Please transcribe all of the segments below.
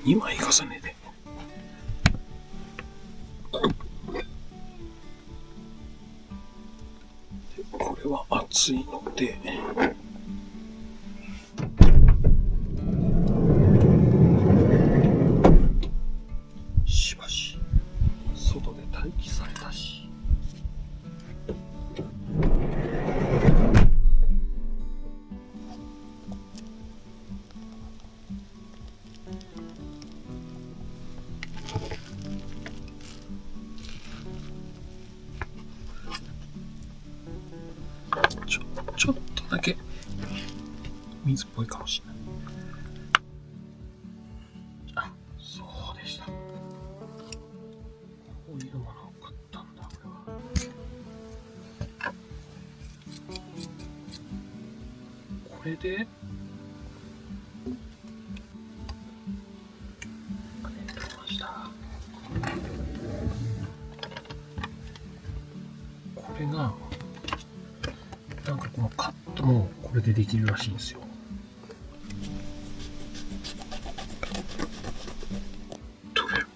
2枚重ねで。これは熱いので、しばし外で待機されたし、ちょっとだけ水っぽいかもしれない。あ、そうでした。こういうものを買ったんだ、これは。これでこれがなんかこのカットもこれでできるらしいんですよ。取れる。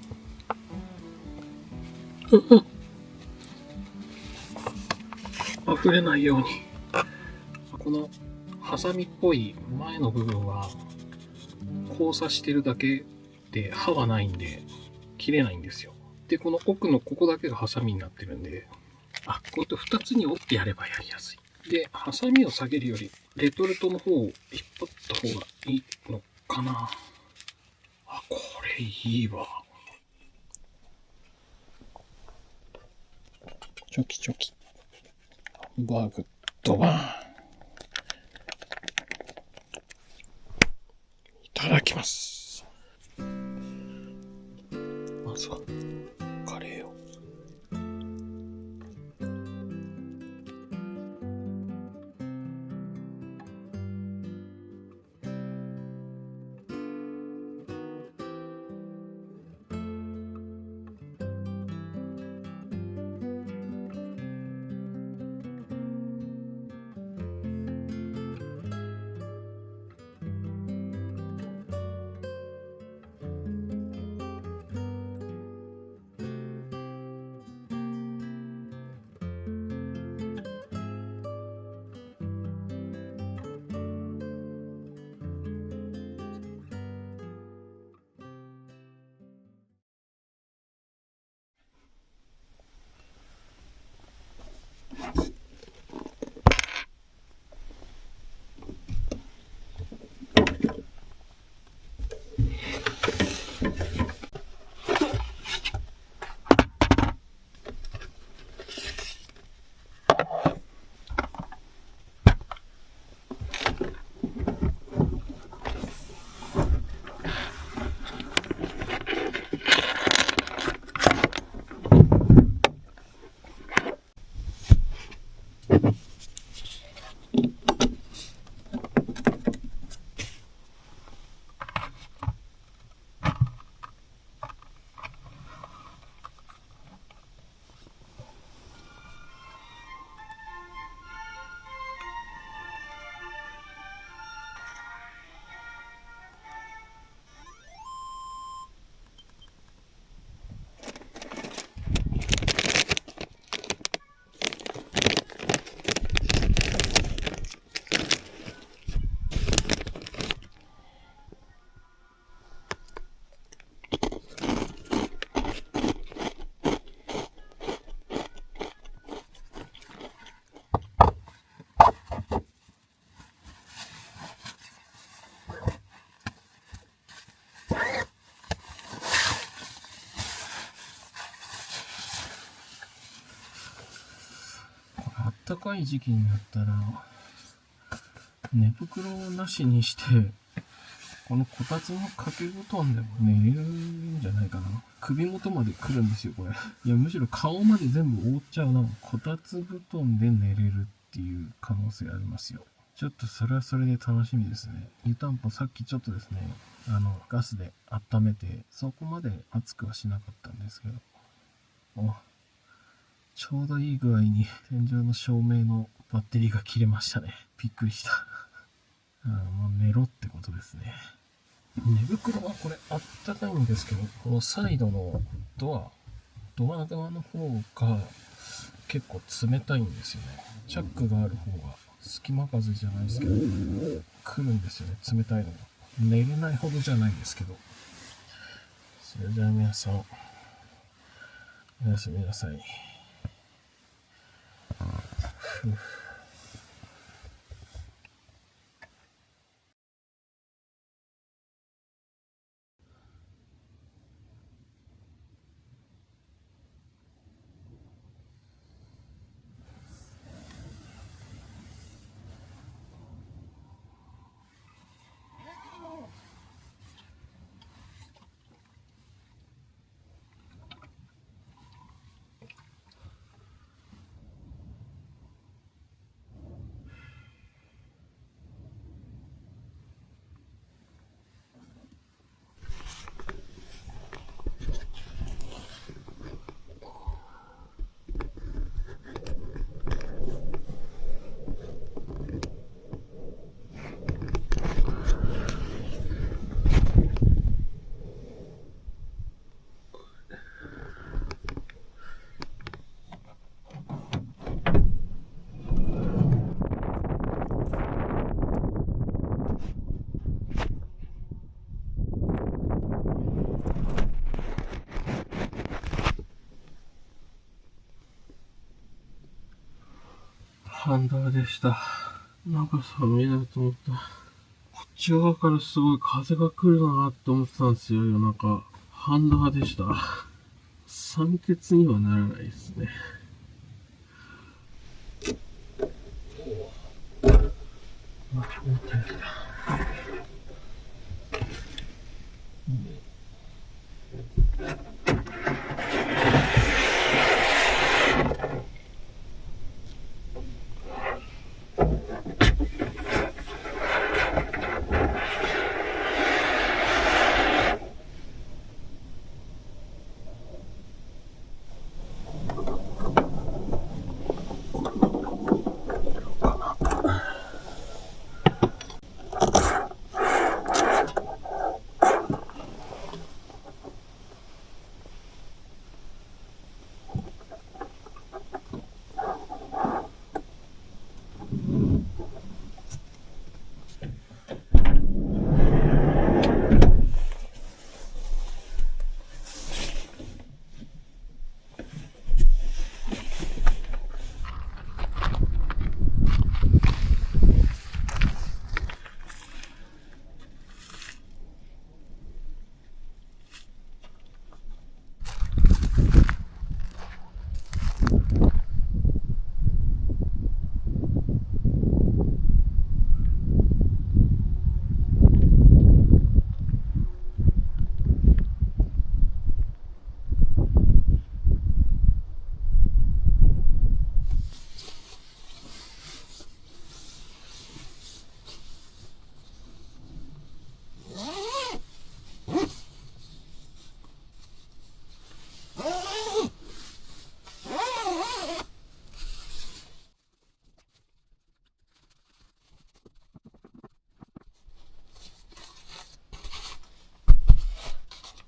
溢れないように。このハサミっぽい前の部分は交差してるだけで刃はないんで切れないんですよ。で、この奥のここだけがハサミになってるんで、こうやって2つに折ってやればやりやすい。で、ハサミを下げるよりレトルトの方を引っ張った方がいいのかな。これいいわ。チョキチョキ。ハンバーグドバーン。いただきます。まずはカレーを。暖かい時期になったら寝袋をなしにしてこのこたつの掛け布団でも寝れるんじゃないかな。首元まで来るんですよこれ。いやむしろ顔まで全部覆っちゃうな。こたつ布団で寝れるっていう可能性ありますよ。ちょっとそれはそれで楽しみですね。湯たんぽさっきちょっとですねガスで温めてそこまで熱くはしなかったんですけど、ちょうどいい具合に天井の照明のバッテリーが切れましたね。びっくりした。もう寝ろってことですね。寝袋はこれあったかいんですけど、このサイドのドア側の方が結構冷たいんですよね。チャックがある方が隙間風じゃないですけど来るんですよね、冷たいのが。寝れないほどじゃないですけど。それでは皆さんおやすみなさい。ハンダーでした。なんか寒いなと思った。こっち側からすごい風が来るなって思ってたんですよ、夜中。ハンダーでした。酸欠にはならないですね。あ、重たい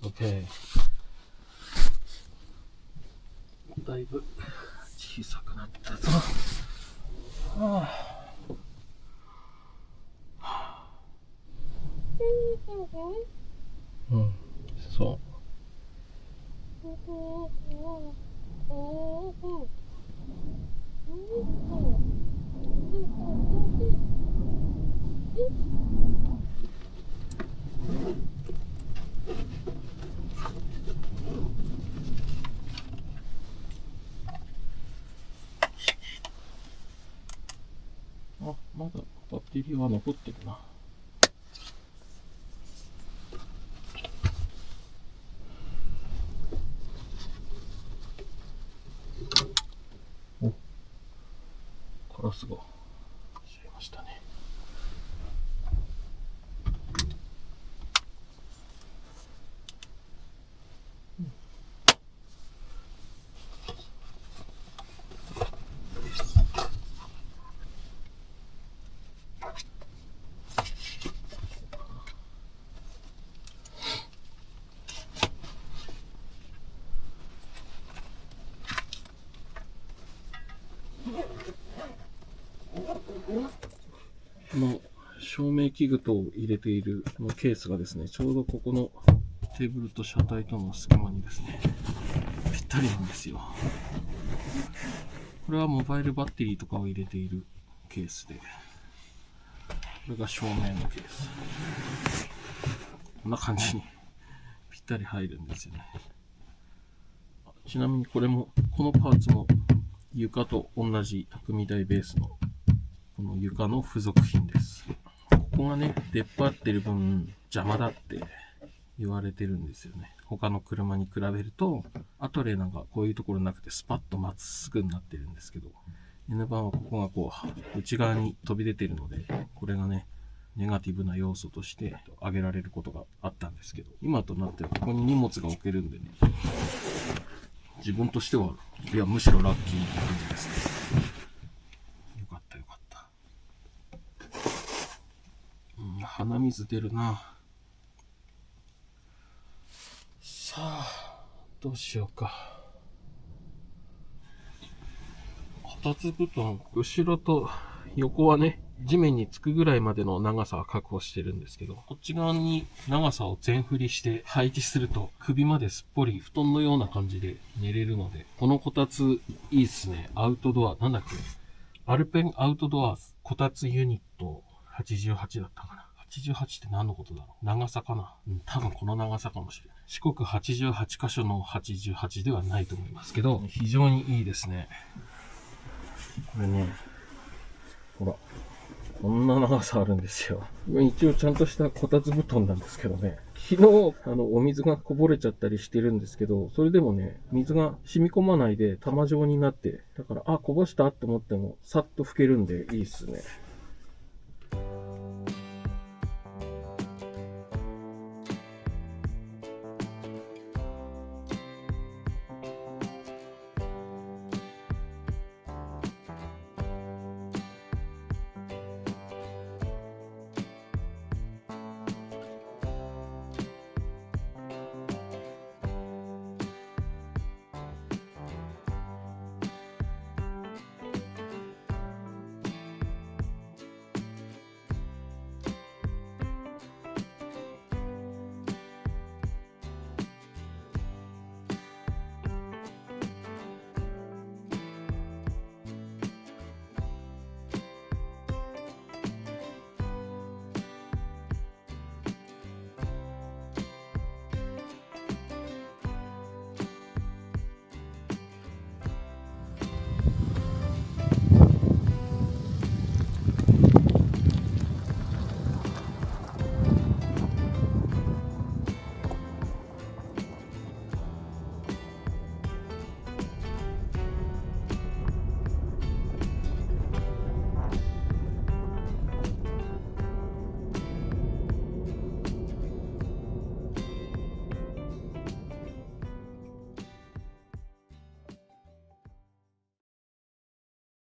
OK。だいぶ小さくなったぞ。うん、そう。あ、まだバッテリーは残ってるな。お、カラスがしちゃいましたね。明器具等を入れているこのケースがですね、ちょうどここのテーブルと車体との隙間にですね、ぴったりなんですよ。これはモバイルバッテリーとかを入れているケースで、これが照明のケース。こんな感じにぴったり入るんですよね。ちなみにこれも、このパーツも床と同じ匠台ベースのこの床の付属品です。ここがね、出っ張ってる分邪魔だって言われてるんですよね。他の車に比べると、アトレなんかこういうところなくてスパッとまっすぐになってるんですけど、N 版はここがこう、内側に飛び出てるので、これがね、ネガティブな要素として挙げられることがあったんですけど、今となってはここに荷物が置けるんでね、自分としては、いや、むしろラッキーな感じですね。よかったよかった。鼻水出るな。さあ、どうしようか。こたつ布団、後ろと横はね、地面につくぐらいまでの長さは確保してるんですけど、こっち側に長さを全振りして配置すると首まですっぽり布団のような感じで寝れるので、このこたついいっすね。アウトドア、なんだっけ、アルペンアウトドアこたつユニット88だったかな。88って何のことだろう。長さかな。多分この長さかもしれない。四国88箇所の88ではないと思いますけど、非常にいいですね。これね、ほら。こんな長さあるんですよ。一応ちゃんとしたこたつ布団なんですけどね。昨日、お水がこぼれちゃったりしてるんですけど、それでもね、水が染み込まないで玉状になって、だから、あ、こぼしたって思っても、さっと拭けるんでいいっすね。